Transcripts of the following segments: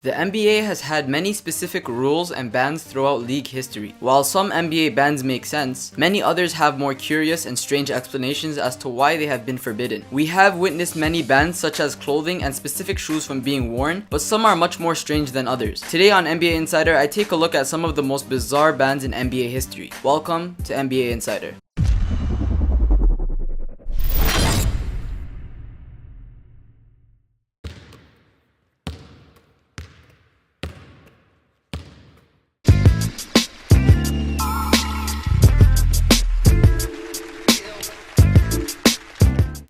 The NBA has had many specific rules and bans throughout league history. While some NBA bans make sense, many others have more curious and strange explanations as to why they have been forbidden. We have witnessed many bans such as clothing and specific shoes from being worn, but some are much more strange than others. Today on NBA Insider, I take a look at some of the most bizarre bans in NBA history. Welcome to NBA Insider.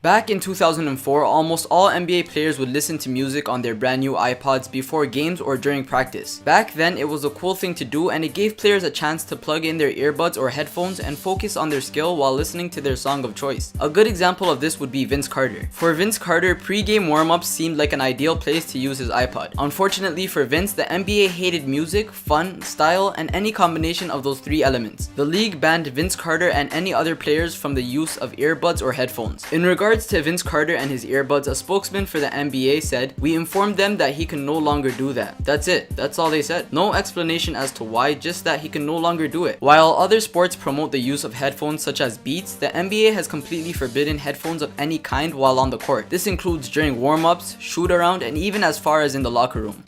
Back in 2004, almost all NBA players would listen to music on their brand new iPods before games or during practice. Back then, it was a cool thing to do and it gave players a chance to plug in their earbuds or headphones and focus on their skill while listening to their song of choice. A good example of this would be Vince Carter. For Vince Carter, pre-game warm-ups seemed like an ideal place to use his iPod. Unfortunately for Vince, the NBA hated music, fun, style, and any combination of those three elements. The league banned Vince Carter and any other players from the use of earbuds or headphones. In regards to Vince Carter and his earbuds, a spokesman for the NBA said, "We informed them that he can no longer do that." That's it. That's all they said. No explanation as to why, just that he can no longer do it. While other sports promote the use of headphones such as Beats, the NBA has completely forbidden headphones of any kind while on the court. This includes during warm-ups, shoot-around, and even as far as in the locker room.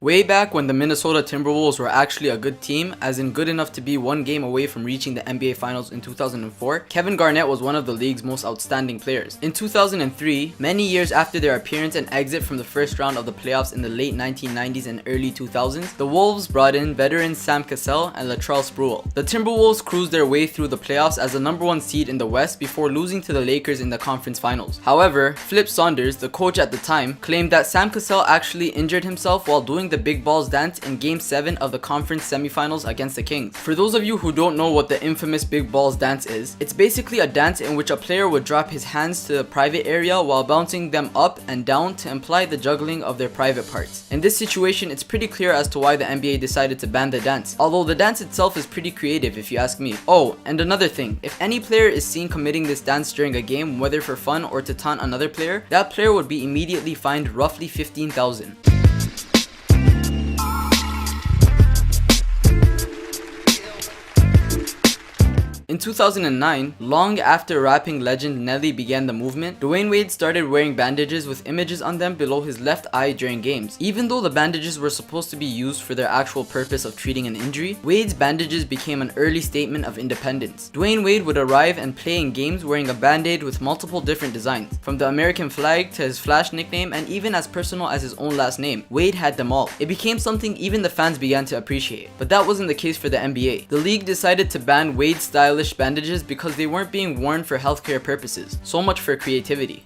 Way back when the Minnesota Timberwolves were actually a good team, as in good enough to be one game away from reaching the NBA Finals in 2004, Kevin Garnett was one of the league's most outstanding players. In 2003, many years after their appearance and exit from the first round of the playoffs in the late 1990s and early 2000s, the Wolves brought in veterans Sam Cassell and Latrell Sprewell. The Timberwolves cruised their way through the playoffs as the #1 seed in the West before losing to the Lakers in the conference finals. However, Flip Saunders, the coach at the time, claimed that Sam Cassell actually injured himself while doing the Big Balls dance in Game 7 of the conference semifinals against the Kings. For those of you who don't know what the infamous Big Balls dance is, it's basically a dance in which a player would drop his hands to the private area while bouncing them up and down to imply the juggling of their private parts. In this situation, it's pretty clear as to why the NBA decided to ban the dance, although the dance itself is pretty creative if you ask me. Oh, and another thing, if any player is seen committing this dance during a game, whether for fun or to taunt another player, that player would be immediately fined roughly $15,000. In 2009, long after rapping legend Nelly began the movement, Dwayne Wade started wearing bandages with images on them below his left eye during games. Even though the bandages were supposed to be used for their actual purpose of treating an injury, Wade's bandages became an early statement of independence. Dwayne Wade would arrive and play in games wearing a band-aid with multiple different designs, from the American flag to his Flash nickname and even as personal as his own last name. Wade had them all. It became something even the fans began to appreciate. But that wasn't the case for the NBA. The league decided to ban Wade's stylish bandages because they weren't being worn for healthcare purposes. So much for creativity.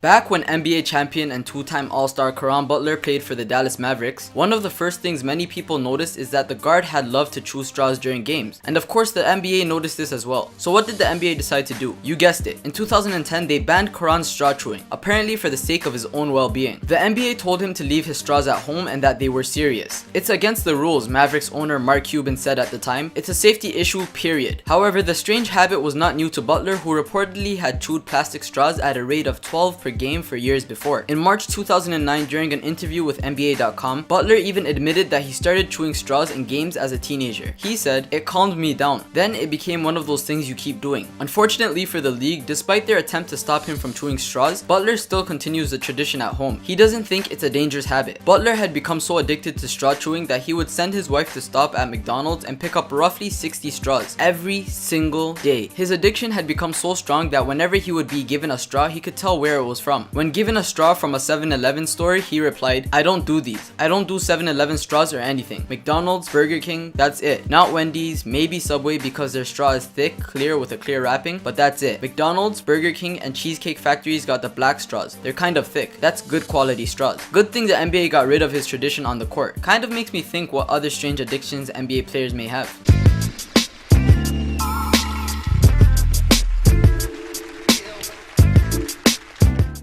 Back when NBA champion and two-time All-Star Caron Butler played for the Dallas Mavericks, one of the first things many people noticed is that the guard had loved to chew straws during games. And of course the NBA noticed this as well. So what did the NBA decide to do? You guessed it. In 2010, they banned Caron's straw chewing, apparently for the sake of his own well-being. The NBA told him to leave his straws at home and that they were serious. "It's against the rules," Mavericks owner Mark Cuban said at the time. "It's a safety issue, period." However, the strange habit was not new to Butler, who reportedly had chewed plastic straws at a rate of 12 per game for years before. In March 2009, during an interview with NBA.com, Butler even admitted that he started chewing straws in games as a teenager. He said, "It calmed me down. Then it became one of those things you keep doing." Unfortunately for the league, despite their attempt to stop him from chewing straws, Butler still continues the tradition at home. He doesn't think it's a dangerous habit. Butler had become so addicted to straw chewing that he would send his wife to stop at McDonald's and pick up roughly 60 straws every single day. His addiction had become so strong that whenever he would be given a straw, he could tell where it was from. When given a straw from a 7-Eleven store, he replied, "I don't do these. I don't do 7-Eleven straws or anything. McDonald's, Burger King, that's it. Not Wendy's, maybe Subway because their straw is thick, clear with a clear wrapping, but that's it. McDonald's, Burger King, and Cheesecake Factory's got the black straws. They're kind of thick. That's good quality straws." Good thing the NBA got rid of his tradition on the court. Kind of makes me think what other strange addictions NBA players may have.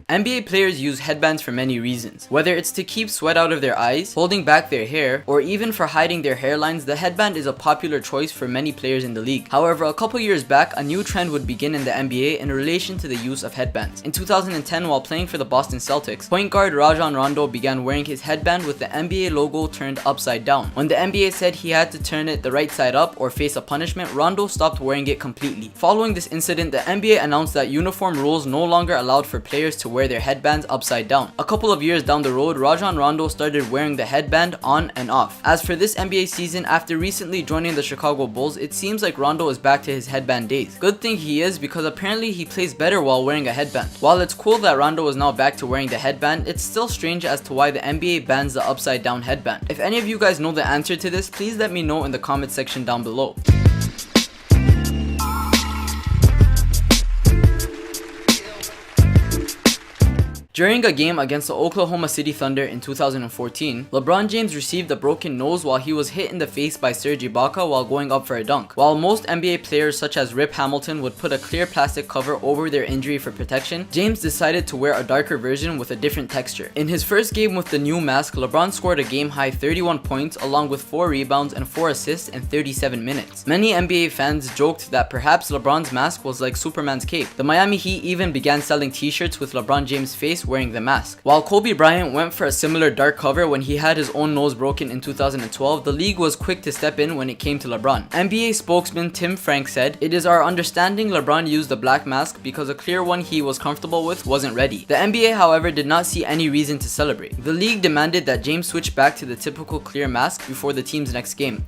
NBA players use headbands for many reasons. Whether it's to keep sweat out of their eyes, holding back their hair, or even for hiding their hairlines, the headband is a popular choice for many players in the league. However, a couple years back, a new trend would begin in the NBA in relation to the use of headbands. In 2010, while playing for the Boston Celtics, point guard Rajon Rondo began wearing his headband with the NBA logo turned upside down. When the NBA said he had to turn it the right side up or face a punishment, Rondo stopped wearing it completely. Following this incident, the NBA announced that uniform rules no longer allowed for players to wear their headbands upside down. A couple of years down the road, Rajon Rondo started wearing the headband on and off. As for this NBA season, after recently joining the Chicago Bulls, it seems like Rondo is back to his headband days. Good thing he is, because apparently he plays better while wearing a headband. While it's cool that Rondo is now back to wearing the headband, it's still strange as to why the NBA bans the upside down headband. If any of you guys know the answer to this, please let me know in the comment section down below. During a game against the Oklahoma City Thunder in 2014, LeBron James received a broken nose while he was hit in the face by Serge Ibaka while going up for a dunk. While most NBA players such as Rip Hamilton would put a clear plastic cover over their injury for protection, James decided to wear a darker version with a different texture. In his first game with the new mask, LeBron scored a game-high 31 points along with 4 rebounds and 4 assists in 37 minutes. Many NBA fans joked that perhaps LeBron's mask was like Superman's cape. The Miami Heat even began selling t-shirts with LeBron James' face wearing the mask. While Kobe Bryant went for a similar dark cover when he had his own nose broken in 2012, the league was quick to step in when it came to LeBron. NBA spokesman Tim Frank said, "It is our understanding LeBron used a black mask because a clear one he was comfortable with wasn't ready." The NBA, however, did not see any reason to celebrate. The league demanded that James switch back to the typical clear mask before the team's next game.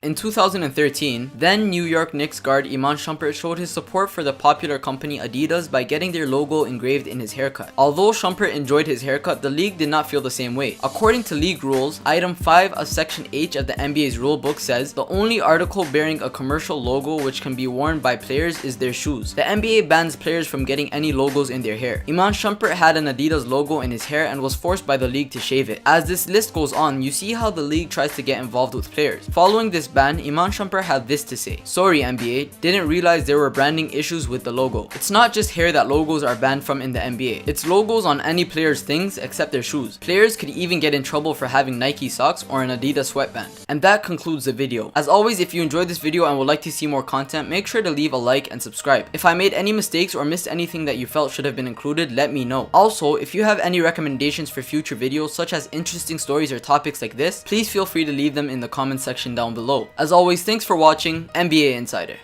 In 2013, then New York Knicks guard Iman Shumpert showed his support for the popular company Adidas by getting their logo engraved in his haircut. Although Shumpert enjoyed his haircut, the league did not feel the same way. According to league rules, Item 5 of Section H of the NBA's rulebook says, the only article bearing a commercial logo which can be worn by players is their shoes. The NBA bans players from getting any logos in their hair. Iman Shumpert had an Adidas logo in his hair and was forced by the league to shave it. As this list goes on, you see how the league tries to get involved with players. Following this ban, Iman Shumpert had this to say: "Sorry NBA, didn't realize there were branding issues with the logo. It's not just hair that logos are banned from in the NBA. It's logos on any player's things except their shoes. Players could even get in trouble for having Nike socks or an Adidas sweatband." And that concludes the video. As always, if you enjoyed this video and would like to see more content, make sure to leave a like and subscribe. If I made any mistakes or missed anything that you felt should have been included, let me know. Also, if you have any recommendations for future videos such as interesting stories or topics like this, please feel free to leave them in the comment section down below. As always, thanks for watching NBA Insider.